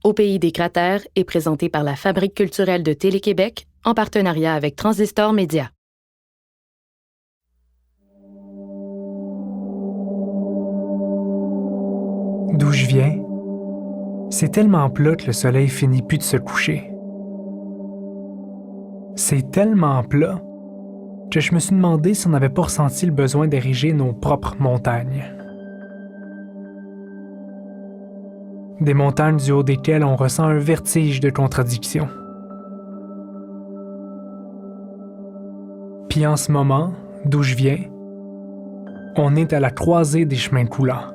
Au pays des cratères est présenté par la Fabrique culturelle de Télé-Québec en partenariat avec Transistor Média. D'où je viens, c'est tellement plat que le soleil finit plus de se coucher. C'est tellement plat que je me suis demandé si on n'avait pas ressenti le besoin d'ériger nos propres montagnes. Des montagnes du haut desquelles on ressent un vertige de contradictions. Puis en ce moment, d'où je viens, on est à la croisée des chemins coulants.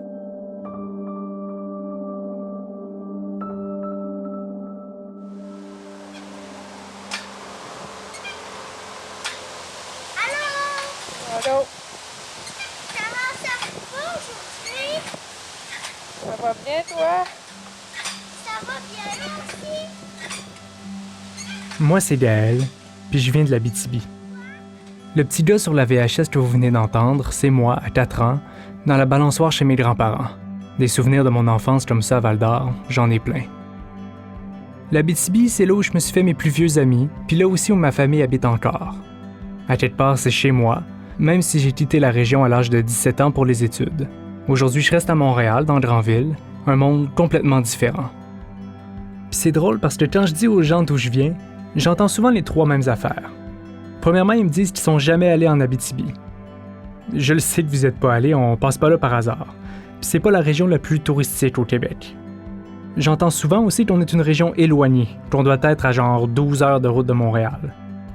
Allô? Comment ça va aujourd'hui? Ça va bien, toi? Ça va bien aussi? Moi, c'est Gaël, puis je viens de l'Abitibi. Le petit gars sur la VHS que vous venez d'entendre, c'est moi, à 4 ans, dans la balançoire chez mes grands-parents. Des souvenirs de mon enfance comme ça à Val-d'Or, j'en ai plein. L'Abitibi, c'est là où je me suis fait mes plus vieux amis, puis là aussi où ma famille habite encore. À quelque part, c'est chez moi, même si j'ai quitté la région à l'âge de 17 ans pour les études. Aujourd'hui, je reste à Montréal, dans Granville, un monde complètement différent. Puis c'est drôle parce que quand je dis aux gens d'où je viens, j'entends souvent les 3 mêmes affaires. Premièrement, ils me disent qu'ils sont jamais allés en Abitibi. Je le sais que vous n'êtes pas allés, on passe pas là par hasard. Puis c'est pas la région la plus touristique au Québec. J'entends souvent aussi qu'on est une région éloignée, qu'on doit être à genre 12 heures de route de Montréal.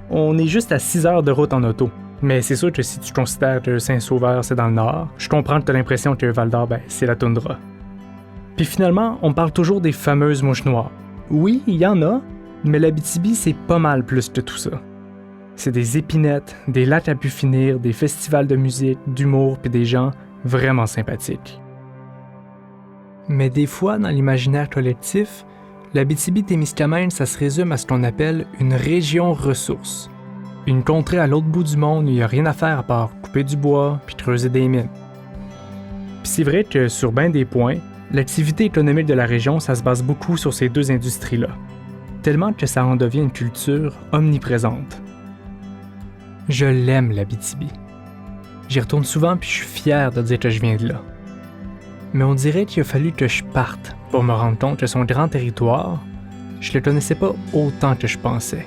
On est juste à 6 heures de route en auto. Mais c'est sûr que si tu considères que Saint-Sauveur, c'est dans le nord, je comprends que tu as l'impression que Val-d'Or, c'est la toundra. Puis finalement, on parle toujours des fameuses mouches noires. Oui, il y en a, mais l'Abitibi, c'est pas mal plus que tout ça. C'est des épinettes, des lacs à pu finir, des festivals de musique, d'humour, puis des gens vraiment sympathiques. Mais des fois, dans l'imaginaire collectif, l'Abitibi-Témiscamingue, ça se résume à ce qu'on appelle une région ressource. Une contrée à l'autre bout du monde où il n'y a rien à faire à part couper du bois puis creuser des mines. Puis c'est vrai que sur bien des points, l'activité économique de la région, ça se base beaucoup sur ces 2 industries-là. Tellement que ça en devient une culture omniprésente. Je l'aime, l'Abitibi. J'y retourne souvent puis je suis fier de dire que je viens de là. Mais on dirait qu'il a fallu que je parte pour me rendre compte que son grand territoire, je le connaissais pas autant que je pensais.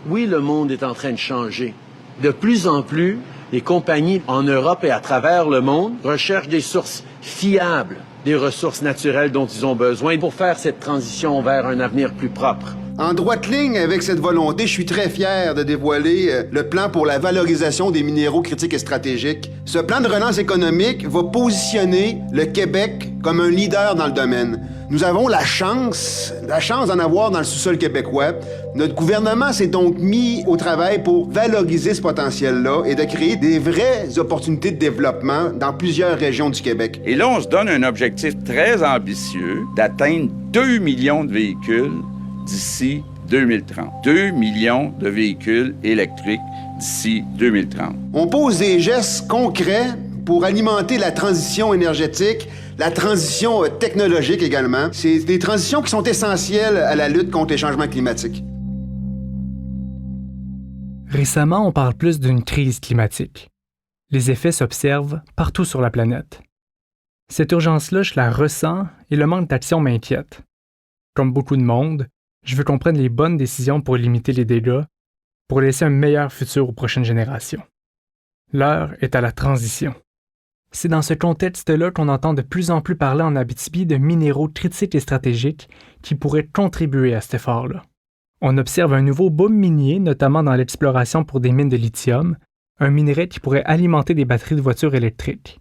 Oui, le monde est en train de changer. De plus en plus, les compagnies en Europe et à travers le monde recherchent des sources fiables, des ressources naturelles dont ils ont besoin pour faire cette transition vers un avenir plus propre. En droite ligne avec cette volonté, je suis très fier de dévoiler le plan pour la valorisation des minéraux critiques et stratégiques. Ce plan de relance économique va positionner le Québec comme un leader dans le domaine. Nous avons la chance d'en avoir dans le sous-sol québécois. Notre gouvernement s'est donc mis au travail pour valoriser ce potentiel-là et de créer des vraies opportunités de développement dans plusieurs régions du Québec. Et là, on se donne un objectif très ambitieux d'atteindre 2 millions de véhicules d'ici 2030. 2 millions de véhicules électriques d'ici 2030. On pose des gestes concrets pour alimenter la transition énergétique, la transition technologique également. C'est des transitions qui sont essentielles à la lutte contre les changements climatiques. Récemment, on parle plus d'une crise climatique. Les effets s'observent partout sur la planète. Cette urgence-là, je la ressens et le manque d'action m'inquiète. Comme beaucoup de monde, je veux qu'on prenne les bonnes décisions pour limiter les dégâts, pour laisser un meilleur futur aux prochaines générations. L'heure est à la transition. C'est dans ce contexte-là qu'on entend de plus en plus parler en Abitibi de minéraux critiques et stratégiques qui pourraient contribuer à cet effort-là. On observe un nouveau boom minier, notamment dans l'exploration pour des mines de lithium, un minerai qui pourrait alimenter des batteries de voitures électriques.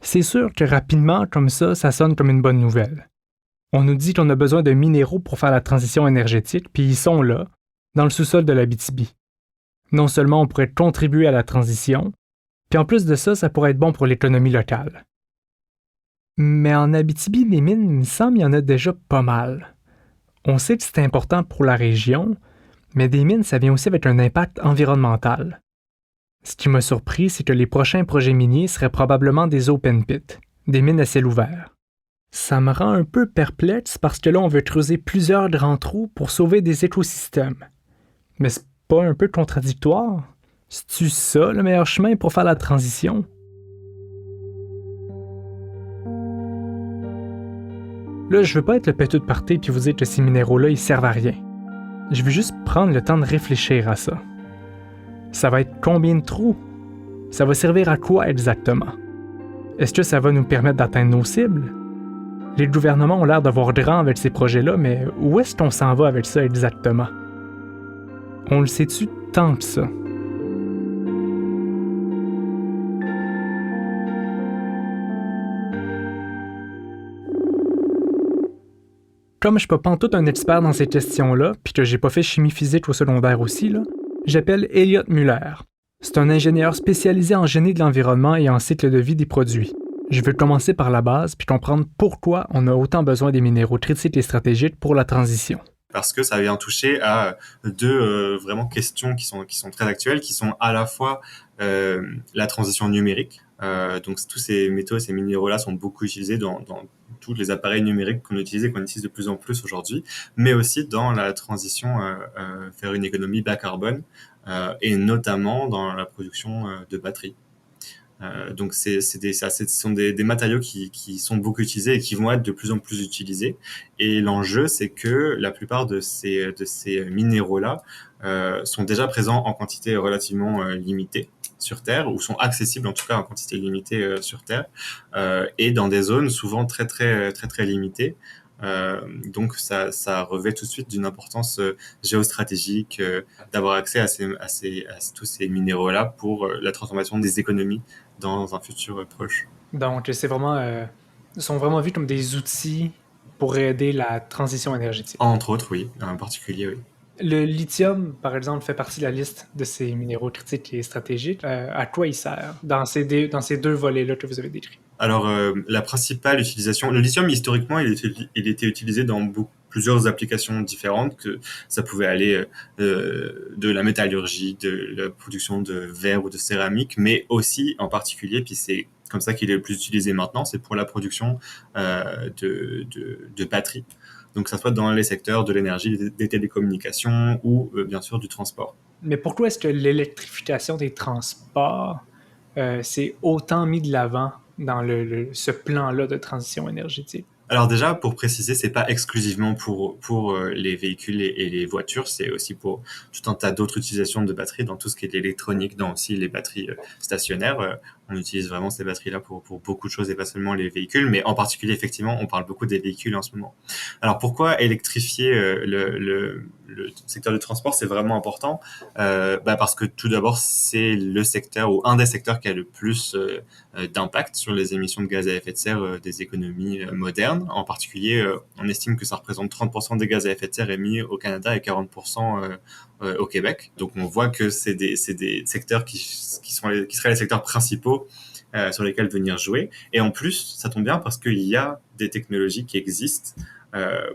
C'est sûr que rapidement, comme ça sonne comme une bonne nouvelle. On nous dit qu'on a besoin de minéraux pour faire la transition énergétique, puis ils sont là, dans le sous-sol de l'Abitibi. Non seulement on pourrait contribuer à la transition, puis en plus de ça, ça pourrait être bon pour l'économie locale. Mais en Abitibi, des mines, il me semble, il y en a déjà pas mal. On sait que c'est important pour la région, mais des mines, ça vient aussi avec un impact environnemental. Ce qui m'a surpris, c'est que les prochains projets miniers seraient probablement des open pits, des mines à ciel ouvert. Ça me rend un peu perplexe parce que là, on veut creuser plusieurs grands trous pour sauver des écosystèmes. Mais c'est pas un peu contradictoire? C'est-tu ça le meilleur chemin pour faire la transition? Là, je veux pas être le péteux de party puis vous dire que ces minéraux-là, ils servent à rien. Je veux juste prendre le temps de réfléchir à ça. Ça va être combien de trous? Ça va servir à quoi exactement? Est-ce que ça va nous permettre d'atteindre nos cibles? Les gouvernements ont l'air d'avoir grand avec ces projets-là, mais où est-ce qu'on s'en va avec ça exactement? On le sait-tu tant que ça? Comme je suis pas pantoute un expert dans ces questions-là, puis que j'ai pas fait chimie physique au secondaire aussi, là, j'appelle Elliot Muller. C'est un ingénieur spécialisé en génie de l'environnement et en cycle de vie des produits. Je veux commencer par la base puis comprendre pourquoi on a autant besoin des minéraux critiques et stratégiques pour la transition. Parce que ça vient toucher à deux vraiment questions qui sont très actuelles, qui sont à la fois la transition numérique. Donc tous ces métaux et ces minéraux-là sont beaucoup utilisés dans tous les appareils numériques qu'on utilise et qu'on utilise de plus en plus aujourd'hui, mais aussi dans la transition vers une économie bas carbone et notamment dans la production de batteries. Donc ce sont des matériaux qui sont beaucoup utilisés et qui vont être de plus en plus utilisés. Et l'enjeu, c'est que la plupart de ces minéraux-là sont déjà présents en quantité relativement limitée sur Terre, ou sont accessibles en tout cas en quantité limitée sur Terre, et dans des zones souvent très limitées. Donc ça revêt tout de suite d'une importance géostratégique d'avoir accès à tous ces minéraux-là pour la transformation des économies dans un futur proche. Donc, sont vraiment vus comme des outils pour aider la transition énergétique. Entre autres, oui, en particulier, oui. Le lithium, par exemple, fait partie de la liste de ces minéraux critiques et stratégiques. À quoi il sert dans ces deux volets-là que vous avez décrits? Alors, la principale utilisation... Le lithium, historiquement, il était utilisé dans plusieurs applications différentes, que ça pouvait aller de la métallurgie, de la production de verre ou de céramique, mais aussi, en particulier, puis c'est comme ça qu'il est le plus utilisé maintenant, c'est pour la production de batteries. Donc, ça soit dans les secteurs de l'énergie, des télécommunications ou, bien sûr, du transport. Mais pourquoi est-ce que l'électrification des transports s'est autant mis de l'avant dans ce plan-là de transition énergétique? Alors déjà, pour préciser, c'est pas exclusivement pour les véhicules et les voitures, c'est aussi pour tout un tas d'autres utilisations de batteries, dans tout ce qui est de l'électronique, dans aussi les batteries stationnaires. On utilise vraiment ces batteries-là pour beaucoup de choses et pas seulement les véhicules, mais en particulier, effectivement, on parle beaucoup des véhicules en ce moment. Alors pourquoi électrifier le secteur du transport, c'est vraiment important? Parce que tout d'abord, c'est le secteur ou un des secteurs qui a le plus d'impact sur les émissions de gaz à effet de serre des économies modernes. En particulier, on estime que ça représente 30% des gaz à effet de serre émis au Canada et 40% au Québec. Donc on voit que c'est des secteurs qui seraient les secteurs principaux sur lesquels venir jouer. Et en plus, ça tombe bien parce qu'il y a des technologies qui existent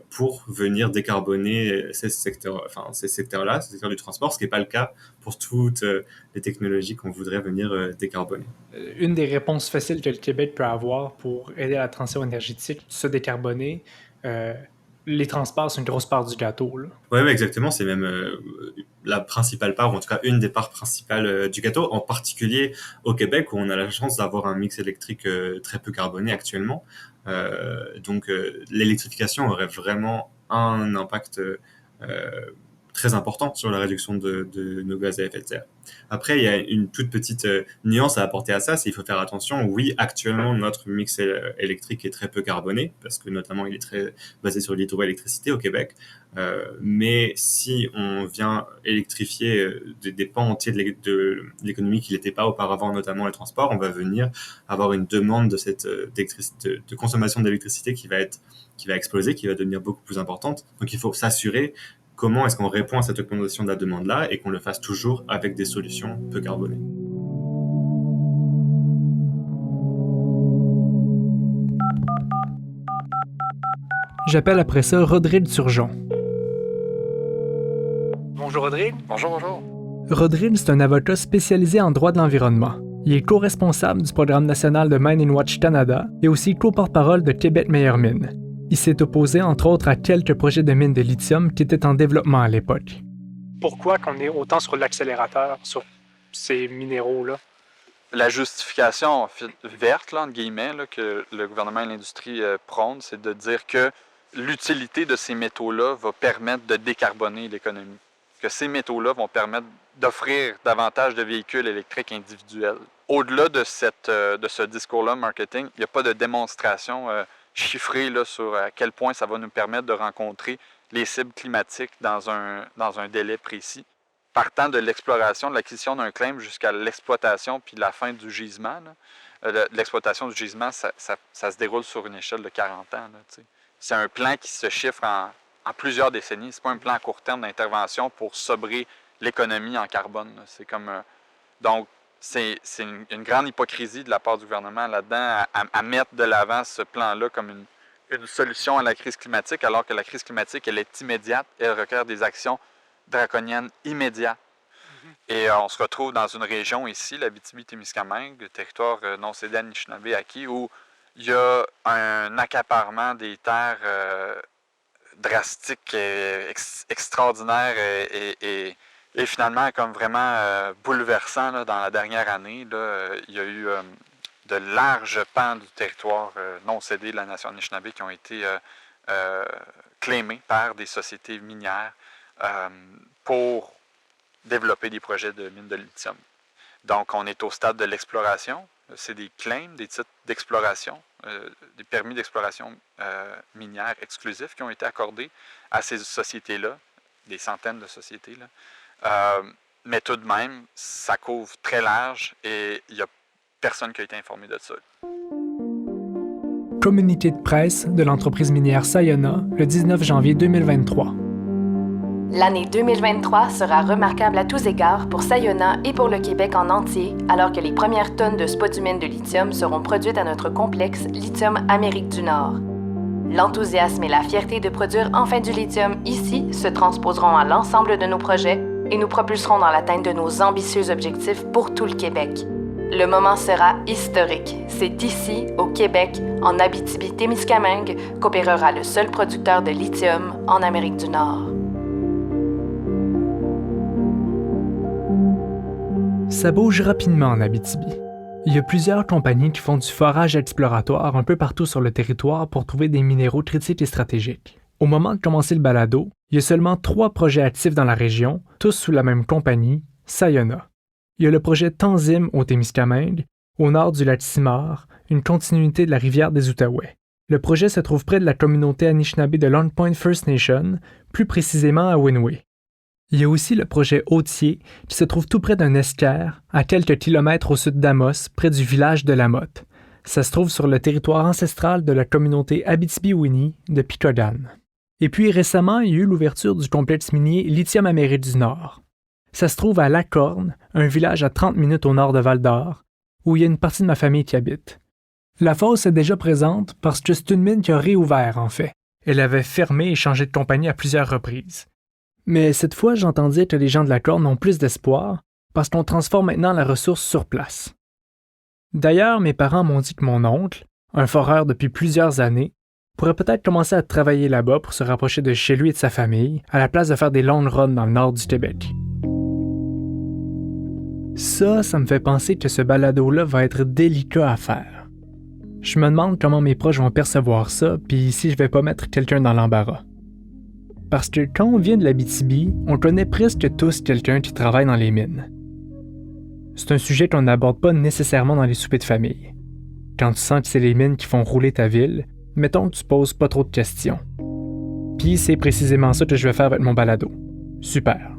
pour venir décarboner ces secteurs-là, ce secteur du transport, ce qui n'est pas le cas pour toutes les technologies qu'on voudrait venir décarboner. Une des réponses faciles que le Québec peut avoir pour aider à la transition énergétique, se décarboner, les transports, c'est une grosse part du gâteau. Oui, exactement. C'est même la principale part, ou en tout cas une des parts principales du gâteau, en particulier au Québec, où on a la chance d'avoir un mix électrique très peu carboné actuellement. Donc l'électrification aurait vraiment un impact très important sur la réduction de nos gaz à effet de serre. Après, il y a une toute petite nuance à apporter à ça, c'est qu'il faut faire attention. Oui, actuellement, notre mix électrique est très peu carboné, parce que notamment, il est très basé sur l'hydroélectricité au Québec. Mais si on vient électrifier des pans entiers de l'économie qui n'était pas auparavant, notamment les transports, on va venir avoir une demande de consommation d'électricité qui va exploser, qui va devenir beaucoup plus importante. Donc, il faut s'assurer comment est-ce qu'on répond à cette augmentation de la demande-là et qu'on le fasse toujours avec des solutions peu carbonées. J'appelle après ça Rodrigue Turgeon. Bonjour Rodrigue. Bonjour. Rodrigue, c'est un avocat spécialisé en droit de l'environnement. Il est co-responsable du programme national de Mine Watch Canada et aussi co-porte-parole de Québec Meilleure Mine. Il s'est opposé entre autres à quelques projets de mines de lithium qui étaient en développement à l'époque. Pourquoi qu'on est autant sur l'accélérateur, sur ces minéraux-là? La justification verte, là, entre guillemets, là, que le gouvernement et l'industrie prônent, c'est de dire que l'utilité de ces métaux-là va permettre de décarboner l'économie. Que ces métaux-là vont permettre d'offrir davantage de véhicules électriques individuels. Au-delà de ce discours-là marketing, il n'y a pas de démonstration chiffrée là, sur à quel point ça va nous permettre de rencontrer les cibles climatiques dans un délai précis. Partant de l'exploration, de l'acquisition d'un claim jusqu'à l'exploitation puis la fin du gisement, l'exploitation du gisement, ça se déroule sur une échelle de 40 ans. Là, c'est un plan qui se chiffre en plusieurs décennies. C'est pas un plan à court terme d'intervention pour sobrer l'économie en carbone. Là. C'est comme donc c'est une grande hypocrisie de la part du gouvernement là-dedans à mettre de l'avant ce plan-là comme une solution à la crise climatique, alors que la crise climatique, elle est immédiate et elle requiert des actions draconiennes immédiates. Et on se retrouve dans une région ici, l'Abitibi-Témiscamingue, le territoire non cédé à Anishinaabe-Aki, où il y a un accaparement des terres drastique, extraordinaire et finalement comme vraiment bouleversant là, dans la dernière année. Là, il y a eu de larges pans du territoire non cédé de la nation Anishinaabe qui ont été claimés par des sociétés minières pour développer des projets de mines de lithium. Donc, on est au stade de l'exploration. C'est des claims, des titres d'exploration, des permis d'exploration minière exclusifs qui ont été accordés à ces sociétés-là, des centaines de sociétés-là. Mais tout de même, ça couvre très large et il n'y a personne qui a été informé de ça. Communiqué de presse de l'entreprise minière Sayona le 19 janvier 2023. L'année 2023 sera remarquable à tous égards pour Sayona et pour le Québec en entier, alors que les premières tonnes de spodumène de lithium seront produites à notre complexe Lithium Amérique du Nord. L'enthousiasme et la fierté de produire enfin du lithium ici se transposeront à l'ensemble de nos projets et nous propulseront dans l'atteinte de nos ambitieux objectifs pour tout le Québec. Le moment sera historique. C'est ici, au Québec, en Abitibi-Témiscamingue, qu'opérera le seul producteur de lithium en Amérique du Nord. Ça bouge rapidement en Abitibi. Il y a plusieurs compagnies qui font du forage exploratoire un peu partout sur le territoire pour trouver des minéraux critiques et stratégiques. Au moment de commencer le balado, il y a seulement 3 projets actifs dans la région, tous sous la même compagnie, Sayona. Il y a le projet Tanzim au Témiscamingue, au nord du lac Simard, une continuité de la rivière des Outaouais. Le projet se trouve près de la communauté Anishinaabe de Long Point First Nation, plus précisément à Winway. Il y a aussi le projet Hautier, qui se trouve tout près d'un estuaire, à quelques kilomètres au sud d'Amos, près du village de Lamotte. Ça se trouve sur le territoire ancestral de la communauté Abitibi-Winni de Picogan. Et puis récemment, il y a eu l'ouverture du complexe minier Lithium Amérique du Nord. Ça se trouve à Lacorne, un village à 30 minutes au nord de Val-d'Or, où il y a une partie de ma famille qui habite. La fosse est déjà présente parce que c'est une mine qui a réouvert, en fait. Elle avait fermé et changé de compagnie à plusieurs reprises. Mais cette fois, j'entends dire que les gens de Lacorne ont plus d'espoir parce qu'on transforme maintenant la ressource sur place. D'ailleurs, mes parents m'ont dit que mon oncle, un foreur depuis plusieurs années, pourrait peut-être commencer à travailler là-bas pour se rapprocher de chez lui et de sa famille, à la place de faire des long runs dans le nord du Québec. Ça me fait penser que ce balado-là va être délicat à faire. Je me demande comment mes proches vont percevoir ça, puis si je vais pas mettre quelqu'un dans l'embarras. Parce que quand on vient de l'Abitibi, on connaît presque tous quelqu'un qui travaille dans les mines. C'est un sujet qu'on n'aborde pas nécessairement dans les soupers de famille. Quand tu sens que c'est les mines qui font rouler ta ville, mettons que tu poses pas trop de questions. Puis c'est précisément ça que je vais faire avec mon balado. Super.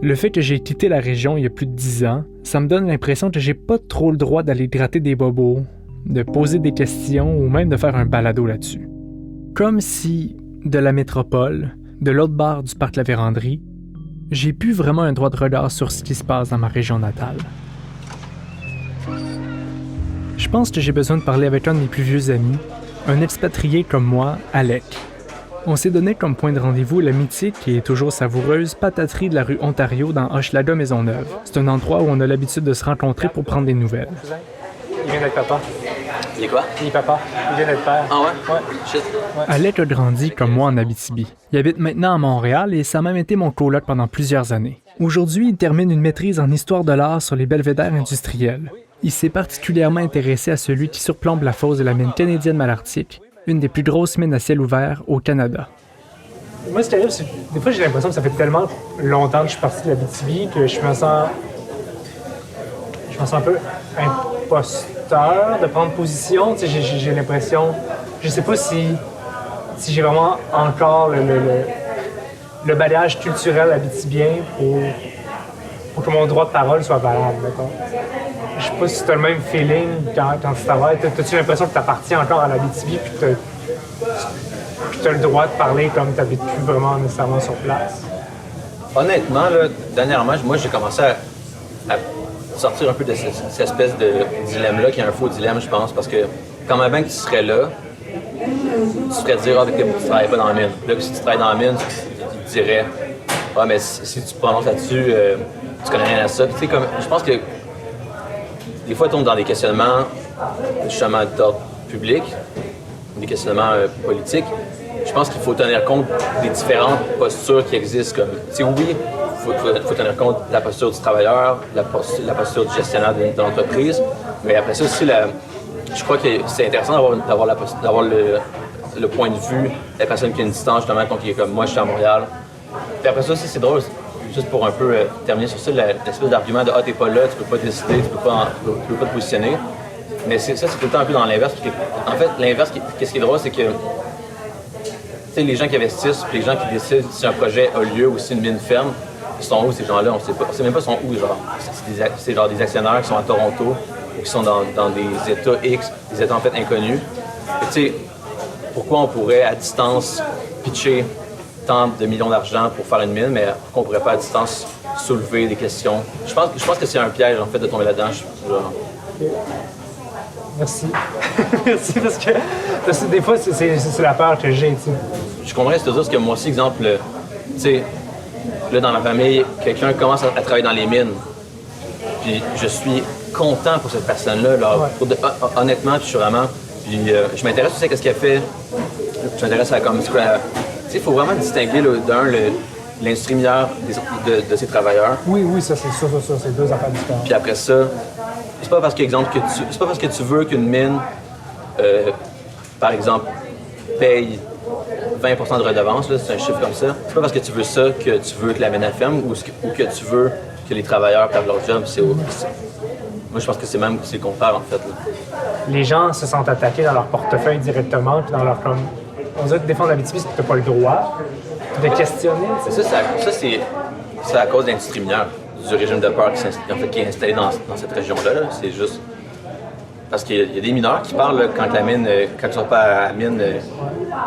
Le fait que j'ai quitté la région il y a plus de 10 ans, ça me donne l'impression que j'ai pas trop le droit d'aller gratter des bobos, de poser des questions ou même de faire un balado là-dessus. Comme si, de la métropole, de l'autre bord du parc La Vérandrie, j'ai plus vraiment un droit de regard sur ce qui se passe dans ma région natale. Je pense que j'ai besoin de parler avec un de mes plus vieux amis, un expatrié comme moi, Alec. On s'est donné comme point de rendez-vous la mythique et toujours savoureuse pataterie de la rue Ontario dans Hochelaga-Maisonneuve. C'est un endroit où on a l'habitude de se rencontrer pour prendre des nouvelles. Il vient d'être papa. Il est quoi? Il est papa. Il vient d'être père. Ah ouais? Ouais. Shit. Alec a grandi comme moi en Abitibi. Il habite maintenant à Montréal et ça a même été mon coloc pendant plusieurs années. Aujourd'hui, il termine une maîtrise en histoire de l'art sur les belvédères industriels. Il s'est particulièrement intéressé à celui qui surplombe la fosse de la mine canadienne Malartic, une des plus grosses mines à ciel ouvert au Canada. Moi, ce qui arrive, c'est des fois, j'ai l'impression que ça fait tellement longtemps que je suis parti de l'Abitibi que je me sens un peu imposteur de prendre position. Tu sais, j'ai l'impression, je sais pas si j'ai vraiment encore le balayage culturel abitibien pour que mon droit de parole soit valable. D'accord? Je sais pas si tu as le même feeling quand tu travailles. As-tu l'impression que tu appartiens encore à l'Abitibi puis tu as le droit de parler comme tu n'habites plus vraiment nécessairement sur place? Honnêtement, là, dernièrement, moi, j'ai commencé à sortir un peu de cette espèce de dilemme-là, qui est un faux dilemme, je pense, parce que quand même que tu serais là, tu ferais dire que tu ne travailles pas dans la mine. Là, si tu travailles dans la mine, tu te dirais « Ouais, mais si tu te prononces là-dessus, tu connais rien à ça. » Tu sais, comme, je pense que des fois, tu tombes dans des questionnements, justement, d'ordre public, des questionnements politiques. Je pense qu'il faut tenir compte des différentes postures qui existent. Comme, tu sais, oui, il faut tenir compte de la posture du travailleur, la posture du gestionnaire de l'entreprise, mais après ça aussi, je crois que c'est intéressant d'avoir le point de vue de la personne qui a une distance, justement, qui est comme moi, je suis à Montréal. Puis après ça aussi, c'est drôle, juste pour un peu terminer sur ça, l'espèce d'argument de « Ah, t'es pas là, tu peux pas décider, tu peux pas te positionner ». Mais ça, c'est tout le temps un peu dans l'inverse. En fait, l'inverse, qu'est-ce qui est drôle, c'est que les gens qui investissent, puis les gens qui décident si un projet a lieu ou si une mine ferme, ils sont où ces gens-là? On sait même pas sont où, genre. C'est genre des actionnaires qui sont à Toronto ou qui sont dans des États X, des États en fait inconnus. Tu sais, pourquoi on pourrait à distance pitcher tant de millions d'argent pour faire une mine, mais pourquoi on pourrait pas à distance soulever des questions? Je pense que c'est un piège en fait de tomber là-dedans. Merci. Merci, parce que des fois, c'est la peur que j'ai. T'sais. Je comprends ce que tu veux dire, parce que moi aussi, exemple, tu sais, là, dans ma famille, quelqu'un commence à travailler dans les mines, puis je suis content pour cette personne-là. Là, ouais. Honnêtement, je suis vraiment... Puis je m'intéresse aussi à ce qu'elle fait. Je m'intéresse à comme... Tu sais, il faut vraiment distinguer, l'industrie minière de ses travailleurs. Oui, ça, c'est deux affaires différentes. Puis après ça, c'est pas parce que tu veux qu'une mine, par exemple, paye 20% de redevance, là, c'est un chiffre comme ça. C'est pas parce que tu veux ça que tu veux que la mine ferme ou que tu veux que les travailleurs perdent leur job. Moi, je pense que c'est le contraire, en fait. Là. Les gens se sentent attaqués dans leur portefeuille directement, puis dans leur... On dirait que défendre l'Abitibi, c'est que t'as pas le droit de questionner. Ça, c'est à cause de l'industrie minière, du régime de peur qui est installé dans cette région-là. Là. C'est juste... Parce qu'il y a des mineurs qui parlent là, quand tu vas pas à la mine,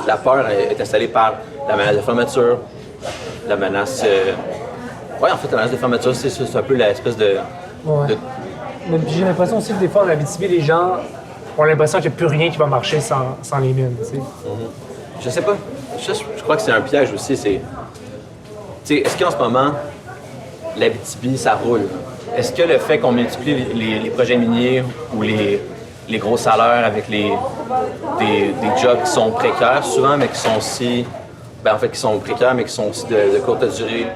la peur est installée par la menace de fermeture, la menace... Oui, en fait, la menace de fermeture, c'est un peu l'espèce de... Ouais. Mais j'ai l'impression aussi que des fois, en Abitibi, les gens ont l'impression qu'il n'y a plus rien qui va marcher sans les mines. Tu sais. Mm-hmm. Je sais pas. Je crois que c'est un piège aussi. Est-ce qu'en ce moment, l'Abitibi, ça roule? Est-ce que le fait qu'on multiplie les projets miniers ou les gros salaires avec des jobs qui sont précaires souvent, mais qui sont aussi... qui sont précaires, mais qui sont aussi de courte durée.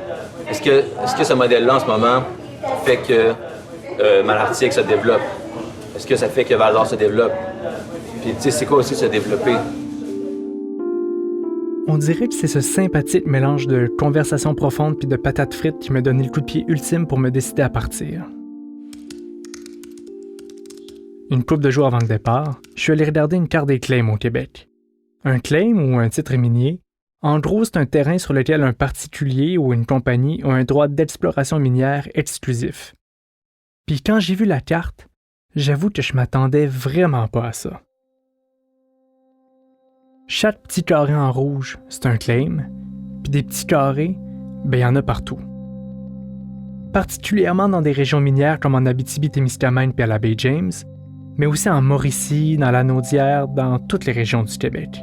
Est-ce que ce modèle-là, en ce moment, fait que Malartic se développe? Est-ce que ça fait que Val-d'Or se développe? Puis, tu sais, c'est quoi aussi se développer? On dirait que c'est ce sympathique mélange de conversation profonde puis de patates frites qui m'a donné le coup de pied ultime pour me décider à partir. Une couple de jours avant le départ, je suis allé regarder une carte des claims au Québec. Un claim ou un titre minier, en gros, c'est un terrain sur lequel un particulier ou une compagnie a un droit d'exploration minière exclusif. Puis quand j'ai vu la carte, j'avoue que je m'attendais vraiment pas à ça. Chaque petit carré en rouge, c'est un claim, puis des petits carrés, il y en a partout. Particulièrement dans des régions minières comme en Abitibi-Témiscamingue puis à la baie James, mais aussi en Mauricie, dans la Naudière, dans toutes les régions du Québec.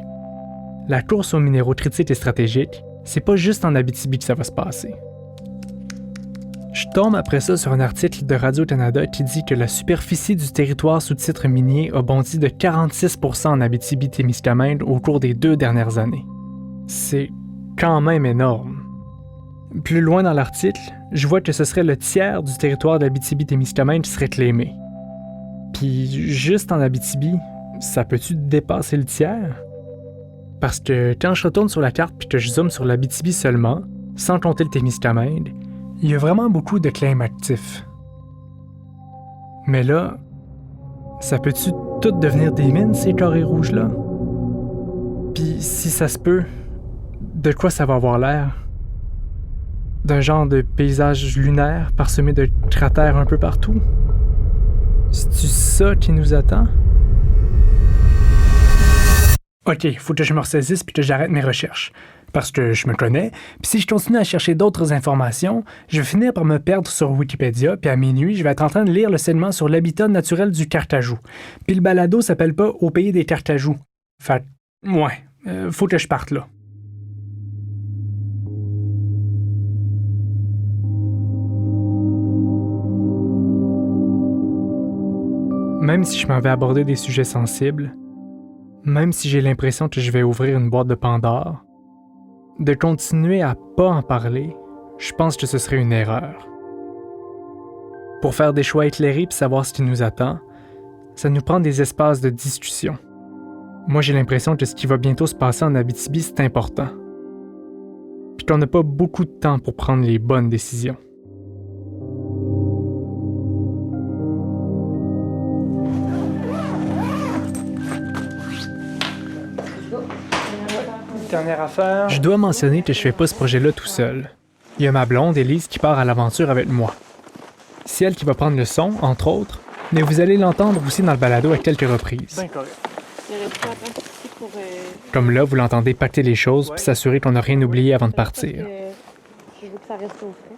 la course aux minéraux critiques et stratégiques, c'est pas juste en Abitibi que ça va se passer. Je tombe après ça sur un article de Radio-Canada qui dit que la superficie du territoire sous titre minier a bondi de 46% en Abitibi-Témiscamingue au cours des 2 dernières années. C'est quand même énorme. Plus loin dans l'article, je vois que ce serait le tiers du territoire d'Abitibi-Témiscamingue qui serait claimé. Puis juste en Abitibi, ça peut-tu dépasser le tiers? Parce que quand je retourne sur la carte puis que je zoome sur l'Abitibi seulement, sans compter le Témiscamingue, il y a vraiment beaucoup de claims actifs. Mais là, ça peut-tu tout devenir des mines, ces carrés rouges-là? Puis si ça se peut, de quoi ça va avoir l'air? D'un genre de paysage lunaire parsemé de cratères un peu partout? C'est-tu ça qui nous attend? Ok, faut que je me ressaisisse puis que j'arrête mes recherches. Parce que je me connais, puis si je continue à chercher d'autres informations, je vais finir par me perdre sur Wikipédia, puis à minuit, je vais être en train de lire le segment sur l'habitat naturel du carcajou. Puis le balado s'appelle pas « Au pays des carcajous ». Fait, ouais, faut que je parte là. Même si je m'en vais aborder des sujets sensibles, même si j'ai l'impression que je vais ouvrir une boîte de Pandore, de continuer à pas en parler, je pense que ce serait une erreur. Pour faire des choix éclairés et savoir ce qui nous attend, ça nous prend des espaces de discussion. Moi, j'ai l'impression que ce qui va bientôt se passer en Abitibi, c'est important. Puis qu'on n'a pas beaucoup de temps pour prendre les bonnes décisions. Dernière affaire. Je dois mentionner que je fais pas ce projet-là tout seul. Il y a ma blonde, Élise, qui part à l'aventure avec moi. C'est elle qui va prendre le son, entre autres, mais vous allez l'entendre aussi dans le balado à quelques reprises. Ben correct. Comme là, vous l'entendez pacter les choses puis s'assurer qu'on n'a rien oublié avant de partir. Je veux que ça reste au frais.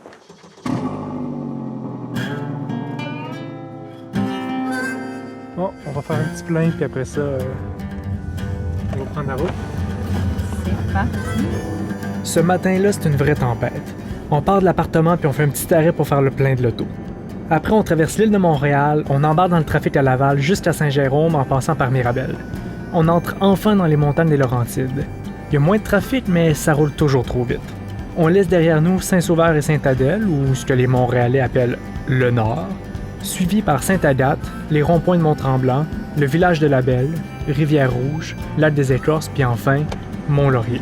Bon, on va faire un petit plein, puis après ça, on va prendre la route. C'est parti. Ce matin-là, c'est une vraie tempête. On part de l'appartement puis on fait un petit arrêt pour faire le plein de l'auto. Après, on traverse l'île de Montréal, on embarque dans le trafic à Laval jusqu'à Saint-Jérôme en passant par Mirabel. On entre enfin dans les montagnes des Laurentides. Il y a moins de trafic, mais ça roule toujours trop vite. On laisse derrière nous Saint-Sauveur et Sainte-Adèle, ou ce que les Montréalais appellent le Nord, suivi par Sainte-Agathe, les ronds-points de Mont-Tremblant, le village de la Belle, Rivière-Rouge, Lac des Écorces, puis enfin, Mont-Laurier.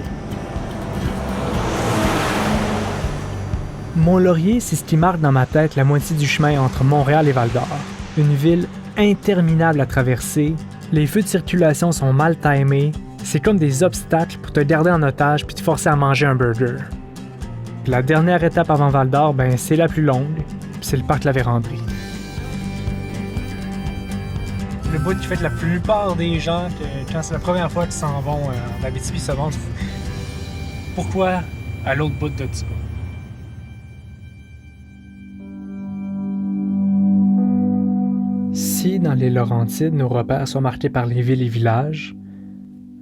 Mont-Laurier, c'est ce qui marque dans ma tête la moitié du chemin entre Montréal et Val-d'Or. Une ville interminable à traverser, les feux de circulation sont mal timés, c'est comme des obstacles pour te garder en otage puis te forcer à manger un burger. Puis la dernière étape avant Val-d'Or, ben c'est la plus longue, puis c'est le parc La Vérandrie. Le bout qui fait que la plupart des gens, quand c'est la première fois qu'ils s'en vont en Abitibi, se demandent pourquoi à l'autre bout de ça. Si dans les Laurentides, nos repères sont marqués par les villes et villages,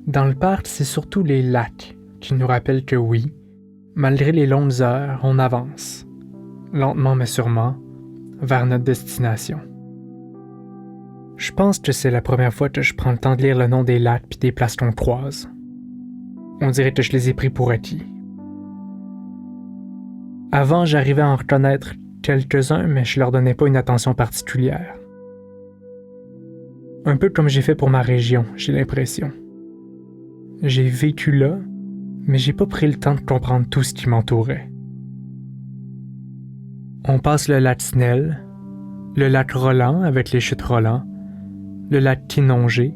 dans le parc, c'est surtout les lacs qui nous rappellent que oui, malgré les longues heures, on avance, lentement mais sûrement, vers notre destination. Je pense que c'est la première fois que je prends le temps de lire le nom des lacs puis des places qu'on croise. On dirait que je les ai pris pour acquis. Avant, j'arrivais à en reconnaître quelques-uns, mais je leur donnais pas une attention particulière. Un peu comme j'ai fait pour ma région, j'ai l'impression. J'ai vécu là, mais j'ai pas pris le temps de comprendre tout ce qui m'entourait. On passe le lac Snell, le lac Roland avec les chutes Roland, le lac Kinongé.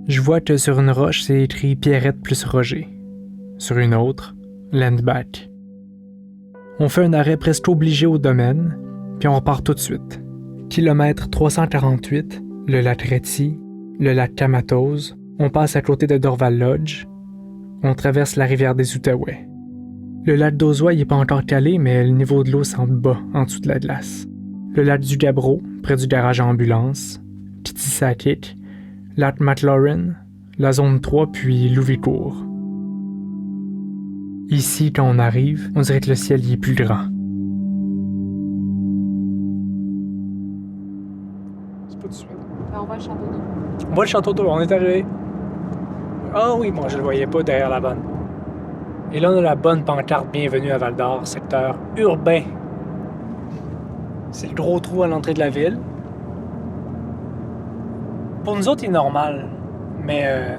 Je vois que sur une roche, c'est écrit Pierrette plus Roger. Sur une autre, Landback. On fait un arrêt presque obligé au domaine, puis on repart tout de suite. Kilomètre 348, le lac Réty, le lac Kamatose, on passe à côté de Dorval Lodge, on traverse la rivière des Outaouais. Le lac d'Ozois n'est pas encore calé, mais le niveau de l'eau semble bas en dessous de la glace. Le lac du Gabbro, près du garage à ambulance, Kitsisakik, lac McLaurin, la zone 3 puis Louvicourt. Ici, quand on arrive, on dirait que le ciel y est plus grand. C'est pas tout de suite. Ben, on va le château d'eau. On voit le château d'eau, on est arrivé. Ah oui, moi je le voyais pas derrière la bonne. Et là, on a la bonne pancarte Bienvenue à Val-d'Or, secteur urbain. C'est le gros trou à l'entrée de la ville. Pour nous autres, il est normal. Mais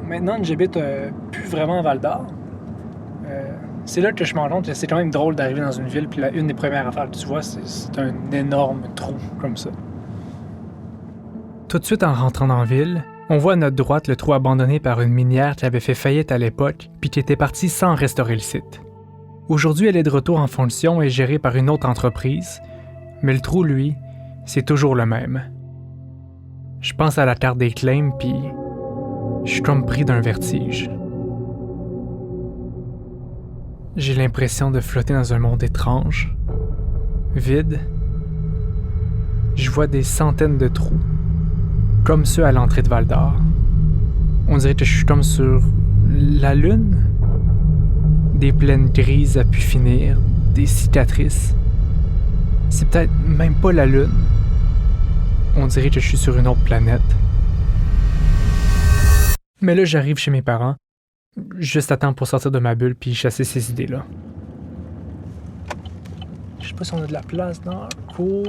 maintenant que j'habite plus vraiment à Val-d'Or, c'est là que je me rends compte que c'est quand même drôle d'arriver dans une ville, puis une des premières affaires que tu vois, c'est un énorme trou comme ça. Tout de suite en rentrant dans la ville, on voit à notre droite le trou abandonné par une minière qui avait fait faillite à l'époque puis qui était partie sans restaurer le site. Aujourd'hui, elle est de retour en fonction et gérée par une autre entreprise, mais le trou, lui, c'est toujours le même. Je pense à la carte des claims puis je suis comme pris d'un vertige. J'ai l'impression de flotter dans un monde étrange, vide. Je vois des centaines de trous, comme ceux à l'entrée de Val-d'Or. On dirait que je suis comme sur la lune. Des plaines grises à pu finir, des cicatrices. C'est peut-être même pas la lune. On dirait que je suis sur une autre planète. Mais là, j'arrive chez mes parents, juste à temps pour sortir de ma bulle puis chasser ces idées-là. Je sais pas si on a de la place dans la cour.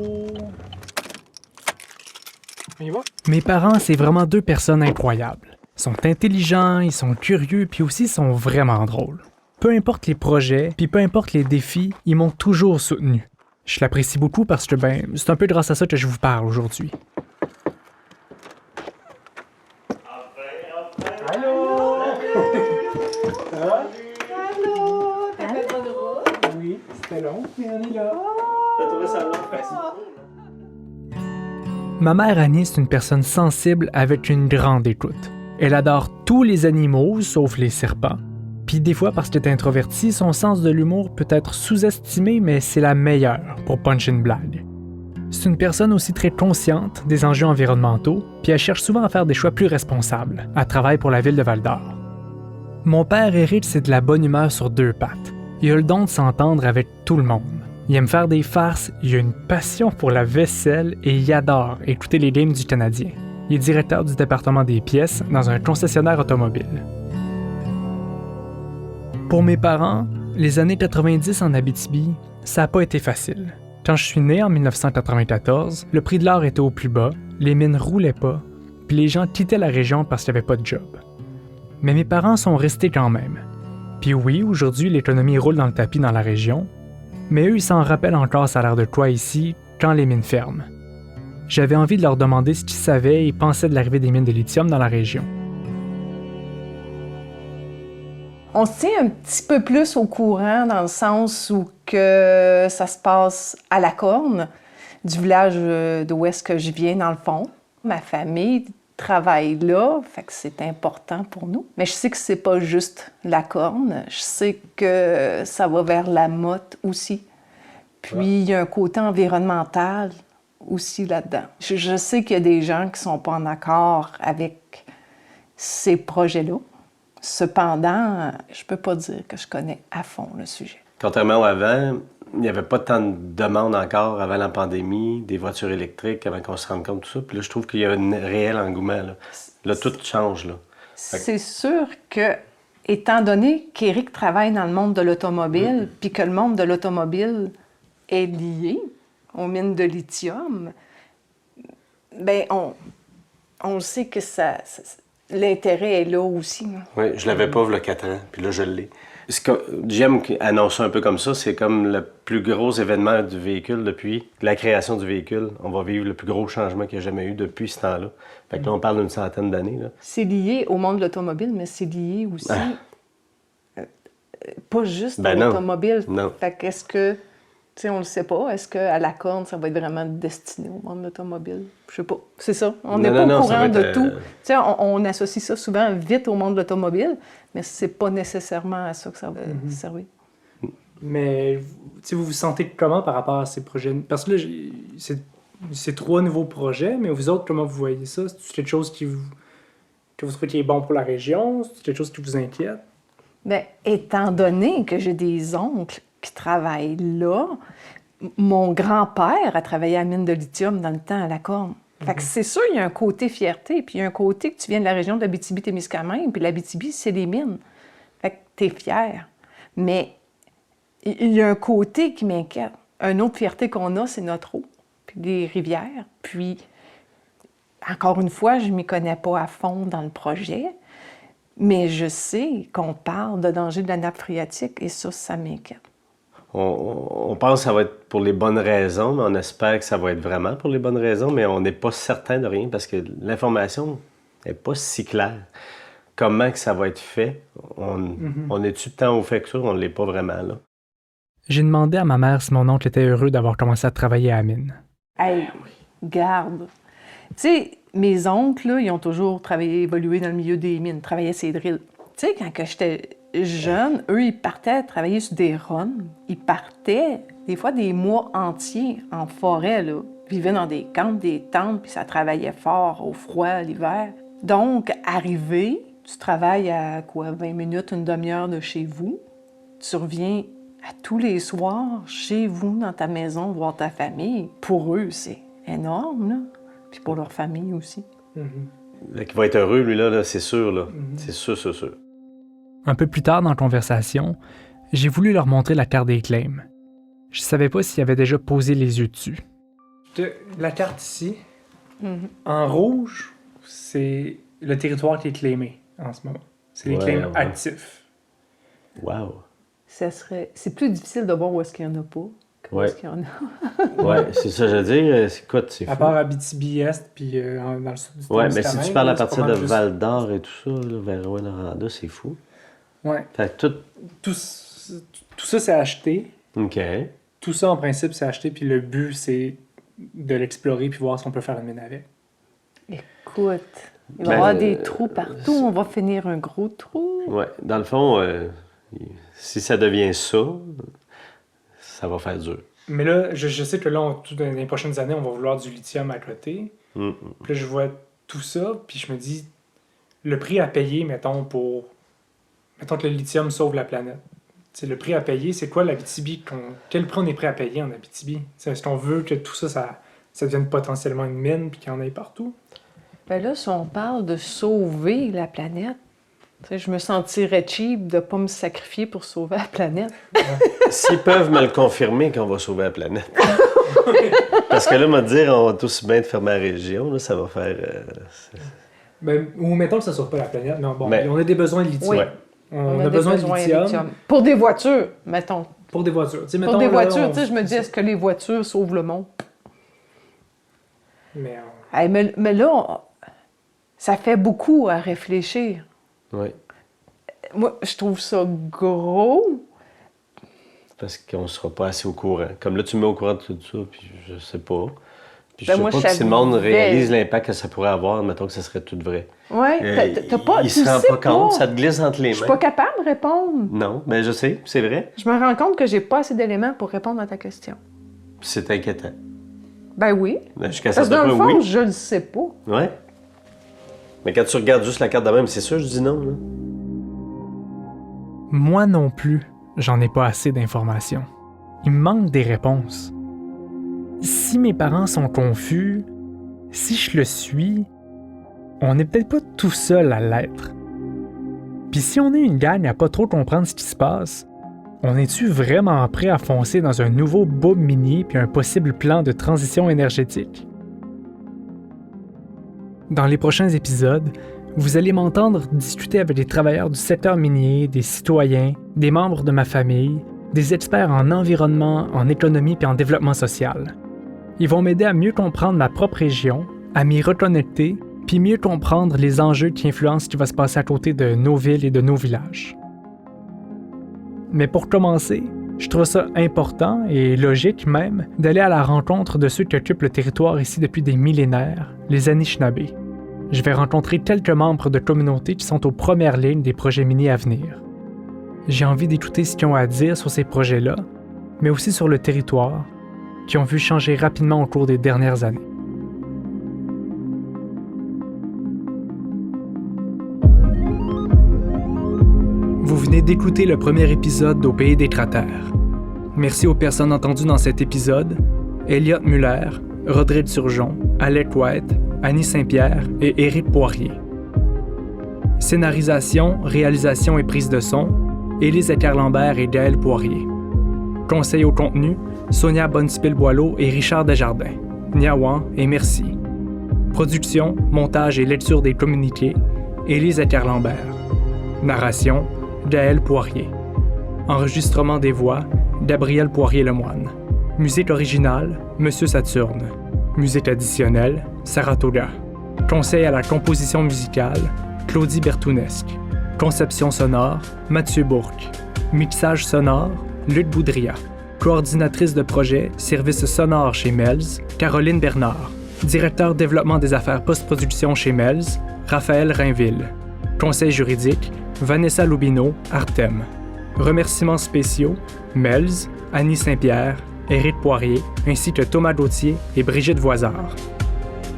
On y va? Mes parents, c'est vraiment deux personnes incroyables. Ils sont intelligents, ils sont curieux, puis aussi ils sont vraiment drôles. Peu importe les projets, puis peu importe les défis, ils m'ont toujours soutenu. Je l'apprécie beaucoup parce que, c'est un peu grâce à ça que je vous parle aujourd'hui. Allô? Ça va? Allô? T'as fait pas de route? Oui, c'était long, mais on est là. T'as trouvé ça long, facile. Ma mère Annie, c'est une personne sensible avec une grande écoute. Elle adore tous les animaux, sauf les serpents. Puis des fois, parce qu'elle est introvertie, son sens de l'humour peut être sous-estimé, mais c'est la meilleure pour puncher une blague. C'est une personne aussi très consciente des enjeux environnementaux, puis elle cherche souvent à faire des choix plus responsables. Elle travaille pour la ville de Val-d'Or. Mon père Éric, c'est de la bonne humeur sur deux pattes. Il a le don de s'entendre avec tout le monde. Il aime faire des farces, il a une passion pour la vaisselle et il adore écouter les games du Canadien. Il est directeur du département des pièces dans un concessionnaire automobile. Pour mes parents, les années 90 en Abitibi, ça n'a pas été facile. Quand je suis né en 1994, le prix de l'or était au plus bas, les mines roulaient pas, puis les gens quittaient la région parce qu'il n'y avait pas de job. Mais mes parents sont restés quand même. Puis oui, aujourd'hui, l'économie roule dans le tapis dans la région, mais eux, ils s'en rappellent encore ça a l'air de quoi ici quand les mines ferment. J'avais envie de leur demander ce qu'ils savaient et pensaient de l'arrivée des mines de lithium dans la région. On se tient un petit peu plus au courant dans le sens où que ça se passe à La Corne, du village d'où est-ce que je viens dans le fond. Ma famille travaille là, fait que c'est important pour nous. Mais je sais que c'est pas juste La Corne, je sais que ça va vers La Motte aussi. Puis il y a un côté environnemental aussi là-dedans. Je sais qu'il y a des gens qui sont pas en accord avec ces projets-là. Cependant, je peux pas dire que je connais à fond le sujet. Contrairement à avant, il n'y avait pas tant de demandes encore avant la pandémie, des voitures électriques, avant qu'on se rende compte de tout ça. Puis là, je trouve qu'il y a un réel engouement. Là, tout change. Là. C'est sûr que, étant donné qu'Éric travaille dans le monde de l'automobile, puis que le monde de l'automobile est lié aux mines de lithium, bien, on sait que l'intérêt est là aussi. Oui, je l'avais pas il y a 4 ans, puis là, je l'ai. GM annonce un peu comme ça, c'est comme le plus gros événement du véhicule depuis la création du véhicule. On va vivre le plus gros changement qu'il y a jamais eu depuis ce temps-là. Fait que là, on parle d'une centaine d'années. Là. C'est lié au monde de l'automobile, mais c'est lié aussi pas juste à non. l'automobile. Non. Fait qu'est-ce que, tu sais, on le sait pas, est-ce qu'à La Corne, ça va être vraiment destiné au monde de l'automobile? Je sais pas. C'est ça. On n'est pas au courant de tout. Tu sais, on associe ça souvent vite au monde de l'automobile, mais c'est pas nécessairement à ça que ça va servir. Mais, tu sais, vous vous sentez comment par rapport à ces projets? Parce que là, c'est 3 nouveaux projets, mais vous autres, comment vous voyez ça? C'est quelque chose que vous trouvez qui est bon pour la région? C'est quelque chose qui vous inquiète? Bien, étant donné que j'ai des oncles qui travaillent là, mon grand-père a travaillé à la mine de lithium dans le temps à la Corne. Fait que c'est sûr, il y a un côté fierté, puis il y a un côté que tu viens de la région de l'Abitibi-Témiscamingue, puis l'Abitibi, c'est les mines. Fait que t'es fier. Mais il y a un côté qui m'inquiète. Une autre fierté qu'on a, c'est notre eau, puis les rivières. Puis, encore une fois, je ne m'y connais pas à fond dans le projet, mais je sais qu'on parle de danger de la nappe phréatique, et ça m'inquiète. On pense que ça va être pour les bonnes raisons, mais on espère que ça va être vraiment pour les bonnes raisons, mais on n'est pas certain de rien parce que l'information n'est pas si claire. Comment que ça va être fait? On est-tu tant au fait que ça? On ne l'est pas vraiment, là. J'ai demandé à ma mère si mon oncle était heureux d'avoir commencé à travailler à la mine. Hey, garde! Tu sais, mes oncles, là, ils ont toujours travaillé, évolué dans le milieu des mines, travaillaient ces drills. Tu sais, quand j'étais jeune, eux, ils partaient travailler sur des runs. Ils partaient, des fois, des mois entiers en forêt, là. Ils vivaient dans des camps, des tentes, puis ça travaillait fort, au froid, l'hiver. Donc, arrivé, tu travailles à quoi, 20 minutes, une demi-heure de chez vous. Tu reviens à tous les soirs, chez vous, dans ta maison, voir ta famille. Pour eux, c'est énorme, là. Puis pour leur famille aussi. Là, qui va être heureux, lui, là c'est sûr, là. C'est sûr. Un peu plus tard dans la conversation, j'ai voulu leur montrer la carte des claims. Je savais pas s'ils avaient déjà posé les yeux dessus. La carte ici, en rouge, c'est le territoire qui est claimé en ce moment. C'est les claims actifs. Wow! C'est plus difficile de voir où est-ce qu'il y en a pas. Ouais. Est-ce qu'il y en a? Ouais, c'est ça, je veux dire. Écoute, c'est fou. À part Abitibi-Est, puis dans le sud du Ouais, mais si tu parles à partir de juste... Val-d'Or et tout ça, là, vers Rouyn-Noranda, c'est fou. Ouais. Fait que tout ça, c'est acheté. OK. Tout ça, en principe, c'est acheté, puis le but, c'est de l'explorer puis voir si on peut faire une mine avec. Écoute, il va y avoir des trous partout. On va finir un gros trou. Ouais. Dans le fond, si ça devient ça, ça va faire dur. Mais là, je sais que là, dans les prochaines années, on va vouloir du lithium à côté. Puis là, je vois tout ça, puis je me dis, le prix à payer, mettons que le lithium sauve la planète. T'sais, le prix à payer, c'est quoi l'Abitibi? Quel prix on est prêt à payer en Abitibi? Est-ce qu'on veut que tout ça devienne potentiellement une mine puis qu'il y en ait partout? Ben là, si on parle de sauver la planète, je me sentirais cheap de ne pas me sacrifier pour sauver la planète. S'ils peuvent me le confirmer qu'on va sauver la planète. Parce que là, me dire, on va tous bien de fermer la région, là, ça va faire... Ou mettons que ça ne sauve pas la planète, mais bon, on a des besoins de lithium. Oui. On a besoin de lithium. Pour des voitures, mettons. Pour des voitures. T'sais, pour des voitures, je me dis, est-ce que les voitures sauvent le monde? Mais là, ça fait beaucoup à réfléchir. Oui. Moi, je trouve ça gros. Parce qu'on ne sera pas assez au courant. Comme là, tu me mets au courant de tout ça, puis je sais pas. Puis je Ben sais moi, pas si le monde réalise l'impact que ça pourrait avoir, mettons que ça serait tout vrai. Oui, t'as pas... Il se rend pas compte, ça te glisse entre les mains. Je suis pas capable de répondre. Non, mais je sais, c'est vrai. Je me rends compte que j'ai pas assez d'éléments pour répondre à ta question. C'est inquiétant. Ben oui. Ben, jusqu'à Parce que dans le certain point, fond, oui. je le sais pas. Ouais. Mais quand tu regardes juste la carte de même, c'est sûr, je dis non. Là. Moi non plus, j'en ai pas assez d'informations. Il me manque des réponses. Si mes parents sont confus, si je le suis, on n'est peut-être pas tout seul à l'être. Puis si on est une gang à pas trop comprendre ce qui se passe, on est-tu vraiment prêt à foncer dans un nouveau boom minier puis un possible plan de transition énergétique? Dans les prochains épisodes, vous allez m'entendre discuter avec des travailleurs du secteur minier, des citoyens, des membres de ma famille, des experts en environnement, en économie et en développement social. Ils vont m'aider à mieux comprendre ma propre région, à m'y reconnecter, puis mieux comprendre les enjeux qui influencent ce qui va se passer à côté de nos villes et de nos villages. Mais pour commencer, je trouve ça important et logique même d'aller à la rencontre de ceux qui occupent le territoire ici depuis des millénaires, les Anishinabés. Je vais rencontrer quelques membres de communautés qui sont aux premières lignes des projets miniers à venir. J'ai envie d'écouter ce qu'ils ont à dire sur ces projets-là, mais aussi sur le territoire, qui ont vu changer rapidement au cours des dernières années. Vous venez d'écouter le premier épisode d'Au Pays des Cratères. Merci aux personnes entendues dans cet épisode, Elliott Muller, Rodrigue Turgeon, Alec White, Annie Saint-Pierre et Éric Poirier. Scénarisation, réalisation et prise de son, Élise Ecker-Lambert et Gaël Poirier. Conseil au contenu, Sonia Bonspil-Boileau et Richard Desjardins. Niawan et merci. Production, montage et lecture des communiqués, Élise Ecker-Lambert. Narration, Gaël Poirier. Enregistrement des voix, Gabriel Poirier-Lemoine. Musique originale, Monsieur Saturne. Musique additionnelle, Saratoga. Conseil à la composition musicale, Claudie Bertounesque. Conception sonore, Mathieu Bourque. Mixage sonore, Luc Boudria. Coordinatrice de projet, service sonore chez Melz, Caroline Bernard. Directeur développement des affaires post-production chez Melz, Raphaël Rainville. Conseil juridique, Vanessa Lubino, Artem. Remerciements spéciaux, Melz, Annie Saint-Pierre, Éric Poirier, ainsi que Thomas Gauthier et Brigitte Voisard.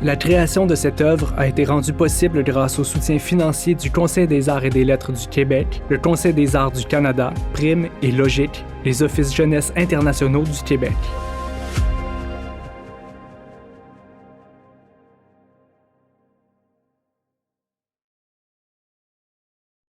La création de cette œuvre a été rendue possible grâce au soutien financier du Conseil des arts et des lettres du Québec, le Conseil des arts du Canada, Prime et Logique, les Offices jeunesse internationaux du Québec.